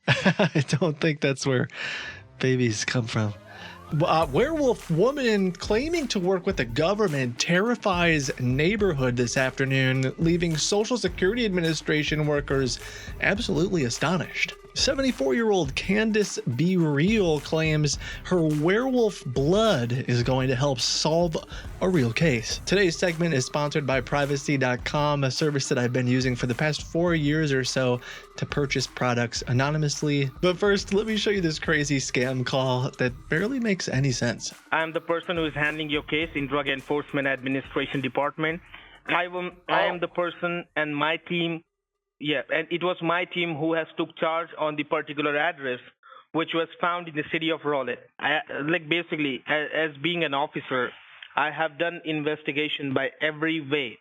I don't think that's where babies come from. Werewolf woman claiming to work with the government terrifies neighborhood this afternoon, leaving Social Security Administration workers absolutely astonished. 74-year-old Candace Be Real claims her werewolf blood is going to help solve a real case. Today's segment is sponsored by Privacy.com, a service that I've been using for the past 4 years or so to purchase products anonymously. But first, let me show you this crazy scam call that barely makes any sense. I'm the person who is handling your case in Drug Enforcement Administration Department. I am the person and my team. Yeah, and it was my team who has took charge on the particular address, which was found in the city of Raleigh. Basically, as being an officer, I have done investigation by every way.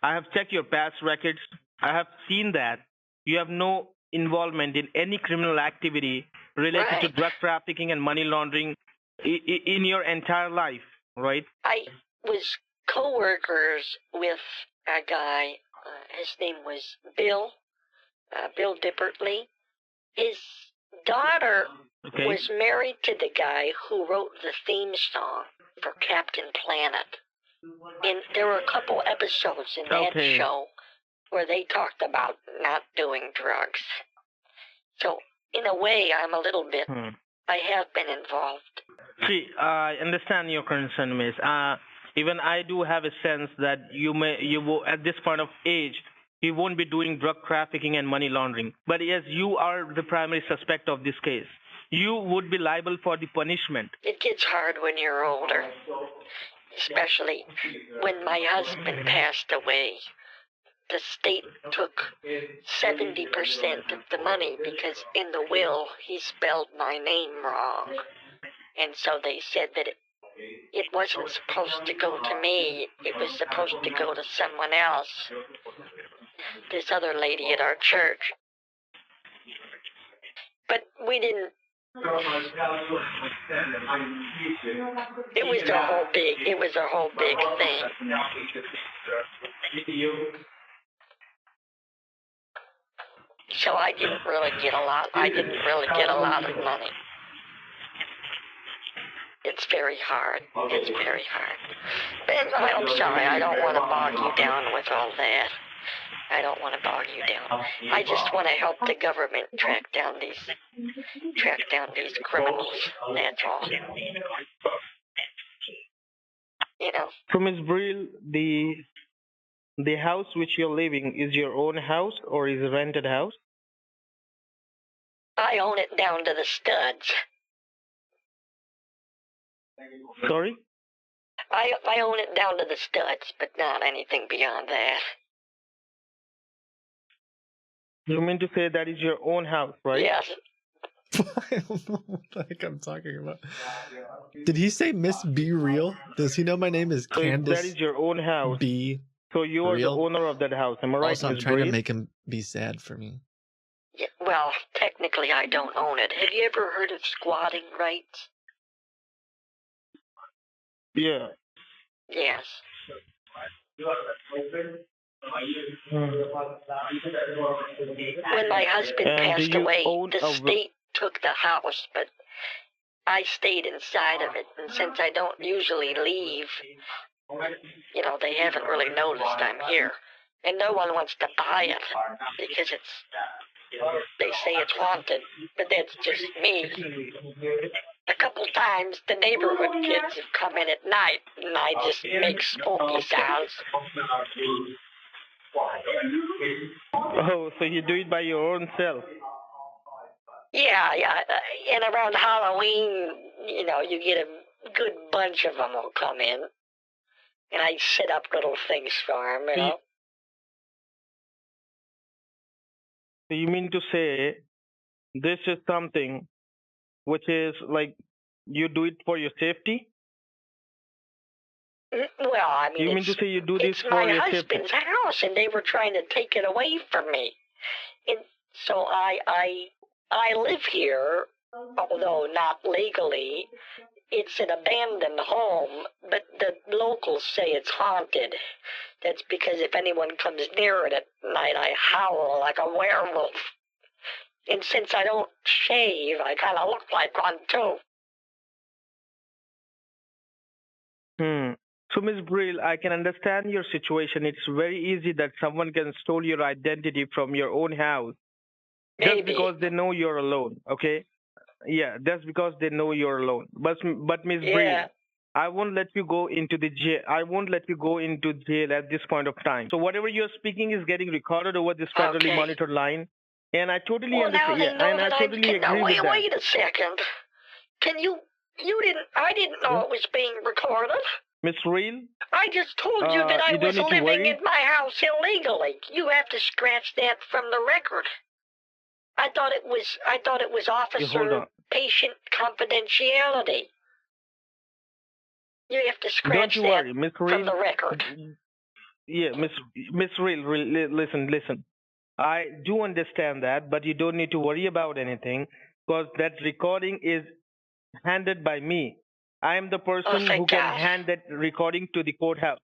I have checked your past records. I have seen that you have no involvement in any criminal activity related to drug trafficking and money laundering in your entire life, right? I was co-workers with a guy. His name was Bill Dippertley. His daughter was married to the guy who wrote the theme song for Captain Planet. And there were a couple episodes in that show where they talked about not doing drugs. So, in a way, I'm a little bit, I have been involved. See, I understand your concern, miss. Even I do have a sense that you will, at this point of age, you won't be doing drug trafficking and money laundering. But yes, you are the primary suspect of this case. You would be liable for the punishment. It gets hard when you're older, especially when my husband passed away. The state took 70% of the money because in the will he spelled my name wrong. And so they said that it wasn't supposed to go to me. It was supposed to go to someone else. This other lady at our church. But we didn't. It was a whole big thing. So I didn't really get a lot of money. It's very hard. But I'm sorry, I don't want to bog you down with all that. I don't want to bog you down. I just want to help the government track down these criminals. That's all. You know. So, Ms. Brill, the house which you're living is your own house or is a rented house? I own it down to the studs. Sorry? I own it down to the studs, but not anything beyond that. You mean to say that is your own house, right? Yes. I don't know what the heck I'm talking about. Did he say Miss Be Real? Does he know my name is Candace? That is your own house. Be So you are Real? the owner of that house, am I right? Also, I'm Ms. trying Brill? to make him be sad for me. Yeah, well, technically I don't own it. Have you ever heard of squatting rights? Yeah. Yes. When my husband passed away, the state took the house, but I stayed inside of it, and since I don't usually leave, you know, they haven't really noticed I'm here. And no one wants to buy it, because they say it's haunted, but that's just me. A couple times the neighborhood kids have come in at night, and I just make spooky sounds. Oh, so you do it by your own self? Yeah. And around Halloween, you know, you get a good bunch of them will come in, and I set up little things for them, you know. So you mean to say this is something which is like you do it for your safety? Well, I mean, you mean to say you do this for your safety? It's my husband's house, and they were trying to take it away from me. And so I live here, although not legally. It's an abandoned home, but the locals say it's haunted. That's because if anyone comes near it at night, I howl like a werewolf. And since I don't shave, I kind of look like one, too. So, Miss Brill, I can understand your situation. It's very easy that someone can steal your identity from your own house just Maybe. because they know you're alone. Okay? Yeah, that's because they know you're alone. But Miss Brill, I won't let you go into the jail. I won't let you go into jail at this point of time. So whatever you're speaking is getting recorded over this federally monitored line, and I totally understand. Now they know and I totally agree with that. Wait a second. I didn't know it was being recorded. Miss Reel? I just told you that I was living in my house illegally. You have to scratch that from the record. I thought it was officer-patient confidentiality. You have to scratch that from the record. Yeah, Miss Reel, listen. I do understand that, but you don't need to worry about anything because that recording is handed by me. I am the person who can hand that recording to the courthouse.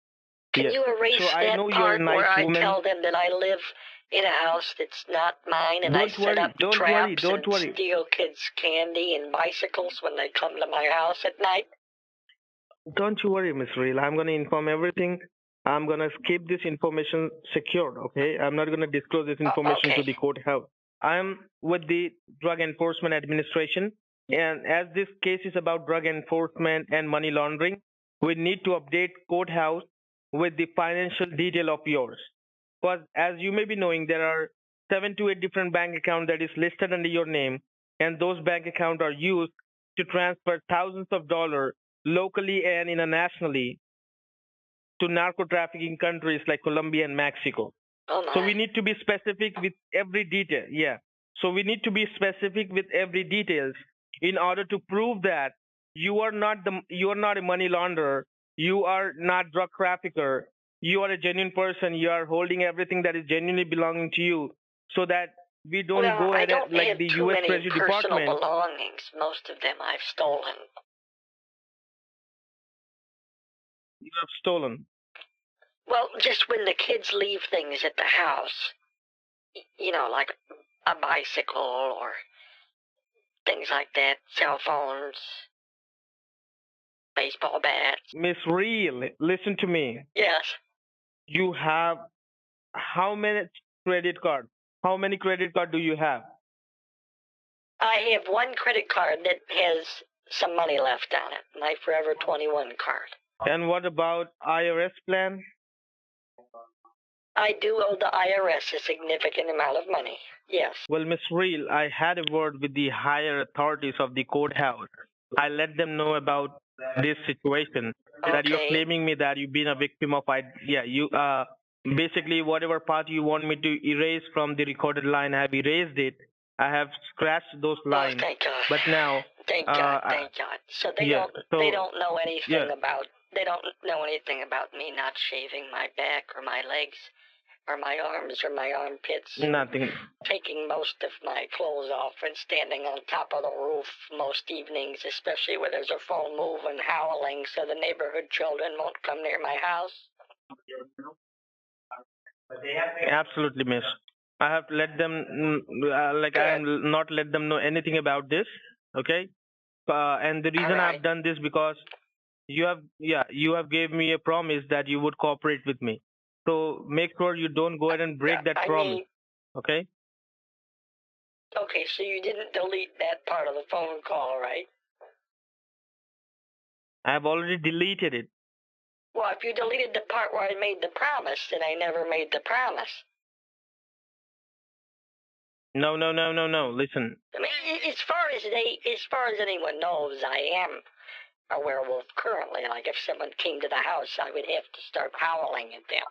Can you erase that part where I tell them that I live in a house that's not mine and I set up traps and steal kids' candy and bicycles when they come to my house at night? Don't you worry, Miss Reel. I'm going to inform everything. I'm going to keep this information secured, okay? I'm not going to disclose this information to the courthouse. I'm with the Drug Enforcement Administration, and as this case is about drug enforcement and money laundering, we need to update courthouse with the financial detail of yours. Because as you may be knowing, there are 7 to 8 different bank accounts that is listed under your name, and those bank accounts are used to transfer thousands of dollars locally and internationally to narco trafficking countries like Colombia and Mexico. So we need to be specific with every detail. Yeah. So we need to be specific with every details in order to prove that you are not a money launderer, you are not drug trafficker, you are a genuine person, you are holding everything that is genuinely belonging to you, so that we don't go ahead like the U.S. Treasury Department. Personal belongings. Most of them I've stolen. You have stolen? Well, just when the kids leave things at the house, like a bicycle or things like that, cell phones, baseball bats. Miss Reel, listen to me. Yes. You have how many credit cards? How many credit cards do you have? I have one credit card that has some money left on it, my Forever 21 card. And what about IRS plan? I do owe the IRS a significant amount of money, yes. Well, Miss Reel, I had a word with the higher authorities of the courthouse. I let them know about this situation, that you're claiming me that you've been a victim of, basically whatever part you want me to erase from the recorded line, I have erased it. I have scratched those lines. Oh, thank God. But now... Thank God. So they don't know anything about... They don't know anything about me not shaving my back or my legs or my arms or my armpits. Nothing. Taking most of my clothes off and standing on top of the roof most evenings, especially where there's a full moon and howling so the neighborhood children won't come near my house. Absolutely, miss. I have let them, I have not let them know anything about this, okay? And the reason I've done this because you have gave me a promise that you would cooperate with me. So make sure you don't go ahead and break that promise, okay? Okay, so you didn't delete that part of the phone call, right? I have already deleted it. Well, if you deleted the part where I made the promise, then I never made the promise. No. Listen. I mean, as far as anyone knows, I am a werewolf currently. Like if someone came to the house, I would have to start howling at them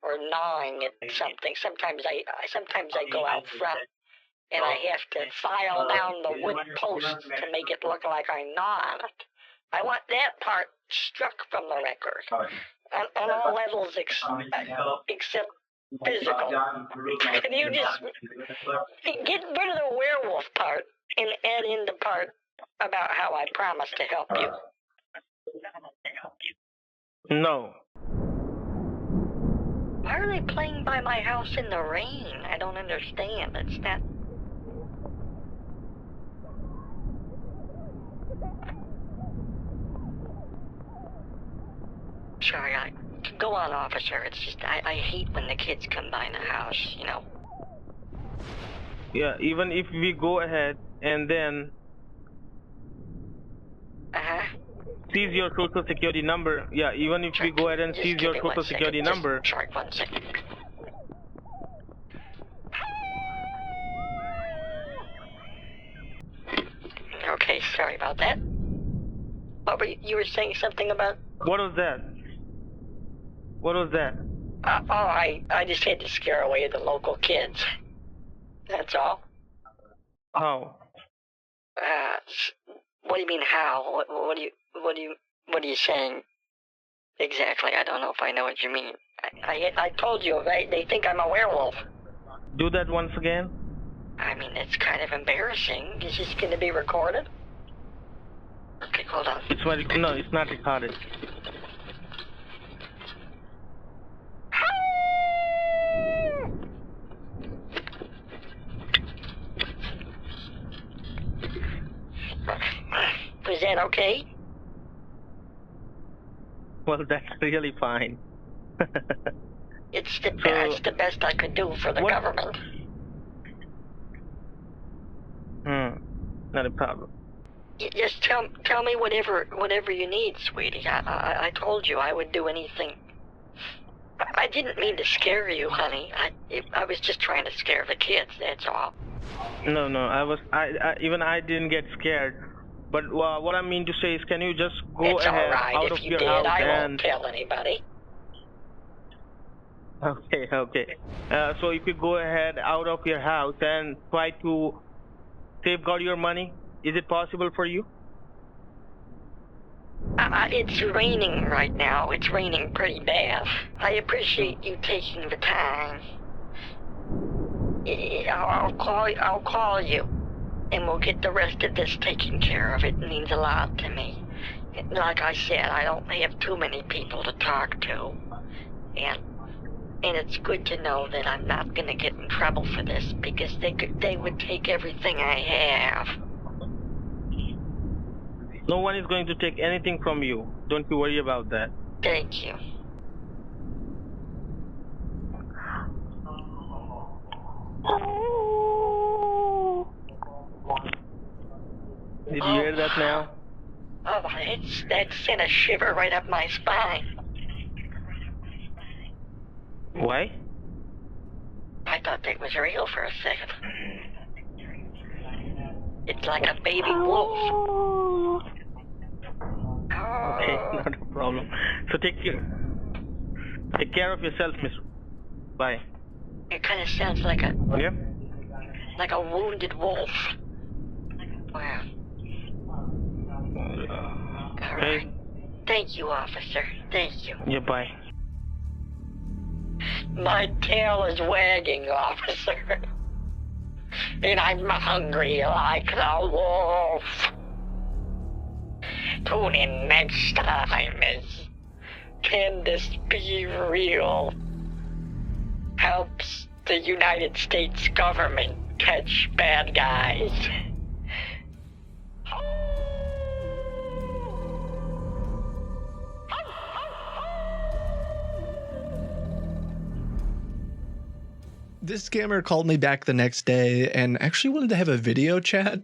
or gnawing at something. Sometimes I go out front and I have to file down the wood post to make it look like I gnaw on it. I want that part struck from the record on all levels except physical. Can you just get rid of the werewolf part and add in the part about how I promised to help you? No. Why are they playing by my house in the rain? I don't understand. It's not... Sorry, go on, officer. It's just, I hate when the kids come by the house, you know. Yeah, even if we go ahead and then seize your social security number. Yeah, even if we go ahead and seize your social security number. Sorry, 1 second. Okay, sorry about that. What were you were saying something about? What was that? What was that? I just had to scare away the local kids. That's all. How? What do you mean how? What are you saying exactly? I don't know if I know what you mean. I told you, right? They think I'm a werewolf. Do that once again. I mean, it's kind of embarrassing. Is this going to be recorded? Okay, hold on. No, it's not recorded. Was that okay? Well, that's really fine. It's the best I could do for the government. Not a problem. Just tell me whatever you need, sweetie. I told you I would do anything. I didn't mean to scare you, honey. I was just trying to scare the kids. That's all. No, I didn't get scared. But what I mean to say is, can you just go ahead out of your house I and... won't tell anybody. Okay. So if you go ahead out of your house and try to safeguard your money, is it possible for you? It's raining right now. It's raining pretty bad. I appreciate you taking the time. I'll call you, and we'll get the rest of this taken care of. It means a lot to me. Like I said, I don't have too many people to talk to, and it's good to know that I'm not gonna get in trouble for this, because they would take everything I have. No one is going to take anything from you. Don't you worry about that. Thank you. Did you hear that now? Oh, that sent a shiver right up my spine. Why? I thought that was real for a second. It's like a baby wolf. Okay, not a problem. So take care of yourself, Miss. Bye. It kind of sounds like a wounded wolf. Wow. All right. Thank you, officer. Thank you. Yeah, bye. My tail is wagging, officer. And I'm hungry like the wolf. Tune in next time as Can This Be Real? Helps the United States government catch bad guys. This scammer called me back the next day and actually wanted to have a video chat,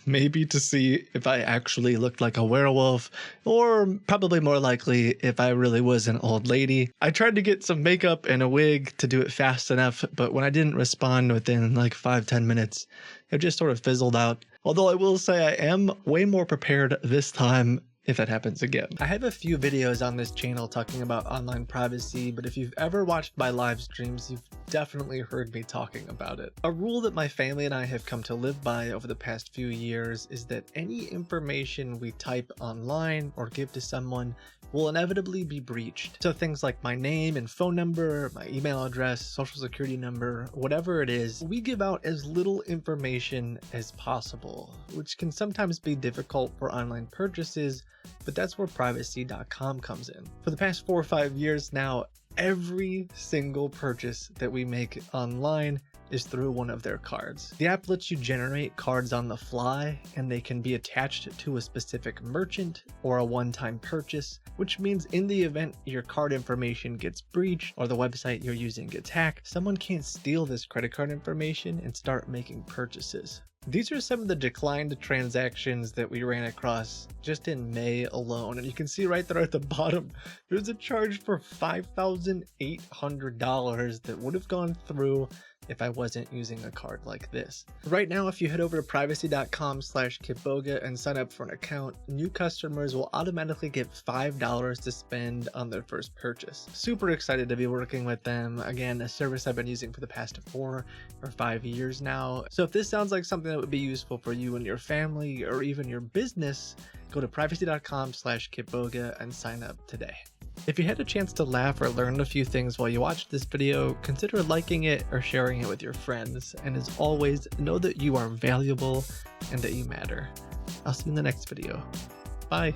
maybe to see if I actually looked like a werewolf, or probably more likely if I really was an old lady. I tried to get some makeup and a wig to do it fast enough, but when I didn't respond within like 5-10 minutes, it just sort of fizzled out. Although I will say I am way more prepared this time if that happens again. I have a few videos on this channel talking about online privacy, but if you've ever watched my live streams, you've definitely heard me talking about it. A rule that my family and I have come to live by over the past few years is that any information we type online or give to someone will inevitably be breached. So things like my name and phone number, my email address, social security number, whatever it is, we give out as little information as possible, which can sometimes be difficult for online purchases, but that's where privacy.com comes in. For the past 4 or 5 years now, every single purchase that we make online is through one of their cards. The app lets you generate cards on the fly, and they can be attached to a specific merchant or a one-time purchase, which means in the event your card information gets breached or the website you're using gets hacked, someone can't steal this credit card information and start making purchases. These are some of the declined transactions that we ran across just in May alone, and you can see right there at the bottom, there's a charge for $5,800 that would have gone through if I wasn't using a card like this. Right now, if you head over to privacy.com/Kitboga and sign up for an account, new customers will automatically get $5 to spend on their first purchase. Super excited to be working with them. Again, a service I've been using for the past 4 or 5 years now. So if this sounds like something that would be useful for you and your family or even your business, go to privacy.com/Kitboga and sign up today. If you had a chance to laugh or learn a few things while you watched this video, consider liking it or sharing it with your friends. And as always, know that you are valuable and that you matter. I'll see you in the next video. Bye.